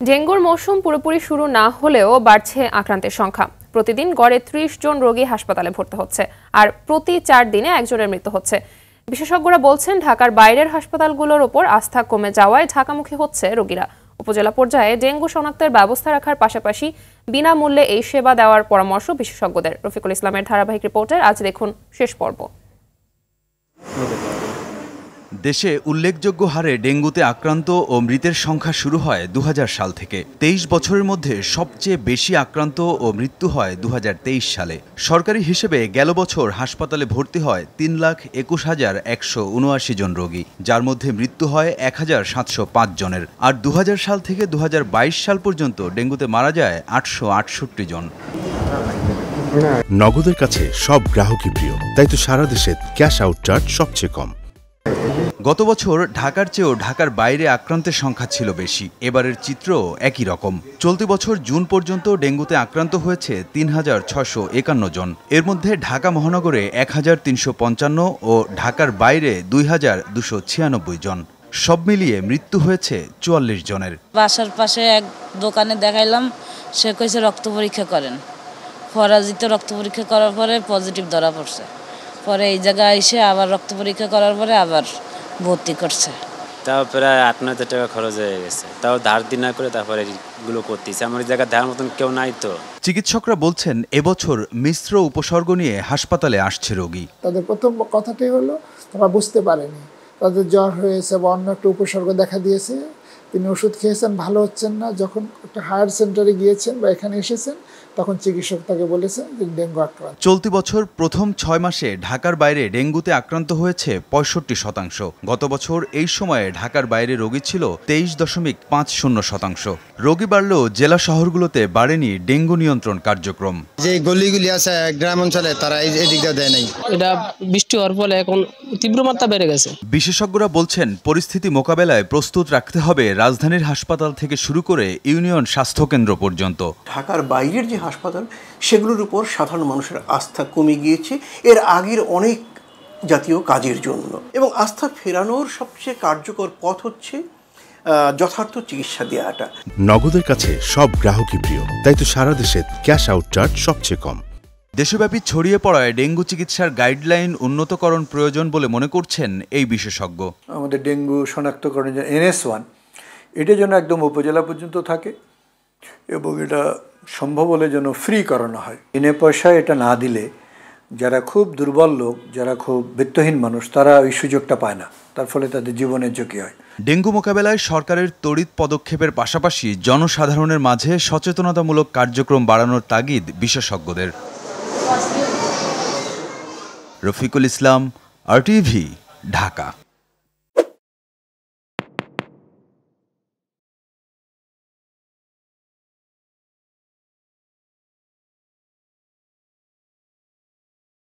ডেঙ্গুর মৌসুম পুরোপুরি শুরু না হলেও বাড়ছে আক্রান্তের সংখ্যা। প্রতিদিন গড়ে ৩০ জন রোগী হাসপাতালে ভর্তি হচ্ছে, আর প্রতি ৪ দিনে একজনের মৃত্যু হচ্ছে। বিশেষজ্ঞরা বলছেন, ঢাকার বাইরের হাসপাতালগুলোর ওপর আস্থা কমে যাওয়ায় ঢাকামুখী হচ্ছে রোগীরা। উপজেলা পর্যায়ে ডেঙ্গু শনাক্তের ব্যবস্থা রাখার পাশাপাশি বিনামূল্যে এই সেবা দেওয়ার পরামর্শ বিশেষজ্ঞদের। রফিকুল ইসলামের ধারাবাহিক রিপোর্টের আজ দেখুন শেষ পর্ব। দেশে উল্লেখযোগ্য হারে ডেঙ্গুতে আক্রান্ত ও মৃতের সংখ্যা শুরু হয় ২০০০ সাল থেকে। ২৩ বছরের মধ্যে সবচেয়ে বেশি আক্রান্ত ও মৃত্যু হয় ২০২৩ সালে। সরকারি হিসেবে গেল বছর হাসপাতালে ভর্তি হয় ৩,২১,১৭৯ জন রোগী, যার মধ্যে মৃত্যু হয় ১,৭০৫ জনের। আর ২০০০ সাল থেকে ২০২২ সাল পর্যন্ত ডেঙ্গুতে মারা যায় ৮৬৮ জন। নগদের কাছে সব গ্রাহকই প্রিয়, তাই তো সারা দেশে ক্যাশ আউট চার্জ সবচেয়ে কম। গত বছর ঢাকার চেয়েও ঢাকার বাইরে আক্রান্তের সংখ্যা ছিল বেশি। এবারের চিত্রও একই রকম। চলতি বছর জুন পর্যন্ত ডেঙ্গুতে আক্রান্ত হয়েছে ৩,৬৫১ জন। এর মধ্যে ঢাকা মহানগরে ১,৩৫৫ ও ঢাকার বাইরে ২,২৯৬ জন। সব মিলিয়ে মৃত্যু হয়েছে ৪৪ জনের। বাসার পাশে এক দোকানে দেখাইলাম, সে কইছে রক্ত পরীক্ষা করেন। ফরাজিতে রক্ত পরীক্ষা করার পরে পজিটিভ ধরা পড়ছে। পরে এই জায়গায় এসে আবার রক্ত পরীক্ষা করার পরে আবার ভর্তি করছে। তাও প্রায় ৮,৯০০ টাকা খরচ হয়ে গেছে। তাও ধার দিন না করে তারপরে এগুলো করতেছে। আমার জায়গায় দেওয়ার মতন কেউ নাই তো। চিকিৎসকরা বলছেন, এবছর মিশ্র উপসর্গ নিয়ে হাসপাতালে আসছে রোগী। তাদের প্রথম কথাটাই হলো তারা বুঝতে পারেনি, তাদের জ্বর হয়েছে বা অন্য একটা উপসর্গ দেখা দিয়েছে, তিনি ওষুধ খেয়েছেন, ভালো হচ্ছেন না। যখন একটা হায়ার সেন্টারে গিয়েছেন বা এখানে এসেছেন, তখন চিকিৎসক তাকে বলেছেন যে ডেঙ্গু আক্রান্ত। চলতি বছর প্রথম ৬ মাসে ঢাকার বাইরে ডেঙ্গুতে আক্রান্ত হয়েছে ৬৫%। গত বছর এই সময়ে ঢাকার বাইরে রোগী ছিল ২৩.৫০%। রোগী বাড়লেও জেলা শহরগুলোতে বাড়েনি ডেঙ্গু নিয়ন্ত্রণ কার্যক্রম। যে গলিগুলি আছে গ্রাম অঞ্চলে, তারা এই দিকটা দেয় নাই। এটা বৃষ্টি হওয়ার ফলে এখন তীব্র মাত্রা বেড়ে গেছে। বিশেষজ্ঞরা বলছেন, পরিস্থিতি মোকাবেলায় প্রস্তুত রাখতে হবে রাজধানীর হাসপাতাল থেকে শুরু করে ইউনিয়ন স্বাস্থ্যকেন্দ্র পর্যন্ত। ঢাকার বাইরের যে হাসপাতাল, সেগুলোর উপর সাধারণ মানুষের আস্থা কমে গিয়েছে এর আগের অনেক জাতীয় কাজের জন্য। এবং আস্থা ফেরানোর সবচেয়ে কার্যকর পথ হচ্ছে যথার্থ চিকিৎসা দেওয়াটা। নগদের কাছে সব গ্রাহকই প্রিয়, তাই তো সারা দেশে ক্যাশ আউট চার্জ সবচেয়ে কম। দেশব্যাপী ছড়িয়ে পড়ায় ডেঙ্গু চিকিৎসার গাইডলাইন উন্নতকরণ প্রয়োজন বলে মনে করছেন এই বিশেষজ্ঞ। আমাদের ডেঙ্গু শনাক্তকরণের যে NS1, এটা যেন একদম উপজেলা পর্যন্ত থাকে এবং এটা সম্ভব হলে যেন ফ্রি করানো হয়। বিনা পয়সায় এটা না দিলে যারা খুব দুর্বল লোক, যারা খুব বিত্তহীন মানুষ, তারা ওই সুযোগটা পায় না, তার ফলে তাদের জীবনের ঝুঁকি হয়। ডেঙ্গু মোকাবেলায় সরকারের তড়িৎ পদক্ষেপের পাশাপাশি জনসাধারণের মাঝে সচেতনতামূলক কার্যক্রম বাড়ানোর তাগিদ বিশেষজ্ঞদের। রফিকুল ইসলাম, RTV, ঢাকা।